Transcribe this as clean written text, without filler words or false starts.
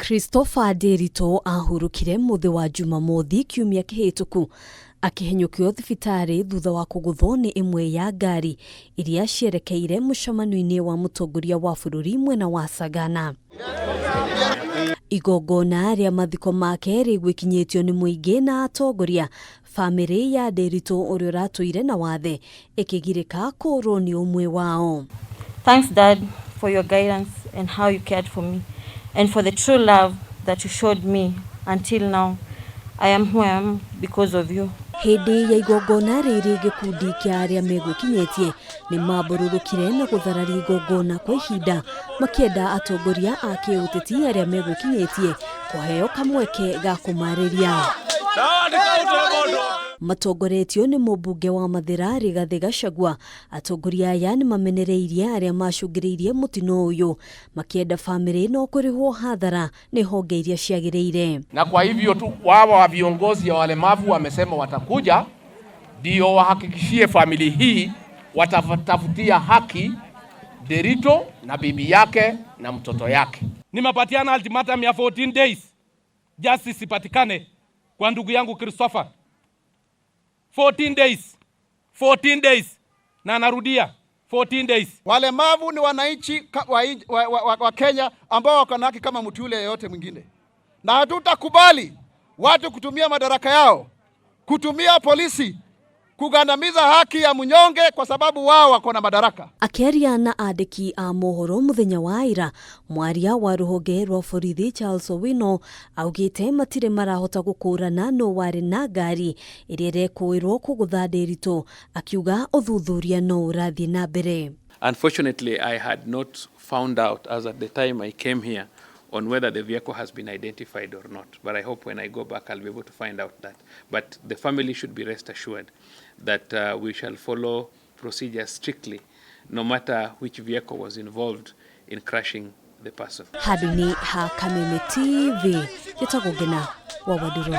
Christopher Ndiritu ahurukire muthi wa Jumamothi kiumia kihituku akihenyukio thibitari thutha wa kuguthwo ni imwe ya ngaari iria cierekeire mucemanio-ini wa mutongoria wa bururi mwena wa Sagana. Igongona ria mathiko make rigwikinyitio ni muingi na atongoria. Family ya Ndiritu uria ratuire na wathe ikigirika kurwo ni umwe wao. Thanks, Dad, for your guidance and how you cared for me, and for the true love that you showed me until now. I am who I am because of you. Hindi ya igongona riri gikundi kia aria meguikinyitie ni mabururukire na gutharari igongona kwa ihinda makienda atongoria a kiuteti aria meguikinyitie kuheo kamweke ga kumariria. Matongoretio ni mubunge wa Mathira Rigathi Gachagua. Atongoria aya ni mamenereirie aria macungiriirie mutino uyu makienda family no kurihwo hathara ni honge iria ciagiriire. Na kwa hivyo tu wao wa viongozi wa walemavu wamesema watakuja ndio wahakikishie family hii watatafutia haki Ndiritu na bibi yake na mtoto yake. Nimepatiana ultimatum ya 14 days justice ipatikane kwa ndugu yangu Christopher. 14 days na narudia 14 days. Walemavu ni wananchi wa Kenya ambao wako na haki kama mtu yule yeyote mwingine, na hatutakubali watu kutumia madaraka yao, kutumia polisi kugandamiza haki ya mnyonge kwa sababu wao wako na madaraka. Akiaria na andiki a mohoro muthenya wa ira, mwaria wa ruhonge rwa borithi Charles Owino augite matire marahota gukurana no wari na ngaari iria rekuirwo kugutha Ndiritu, akiuga uthuthuria no urathie na mbere. Unfortunately, I had not found out as at the time I came here on whether the vehicle has been identified or not. But I hope when I go back, I'll be able to find out that. But the family should be rest assured that we shall follow procedures strictly, no matter which vehicle was involved in crashing the person. Haduni ha Kameme TV, yetagogena wa Waduro.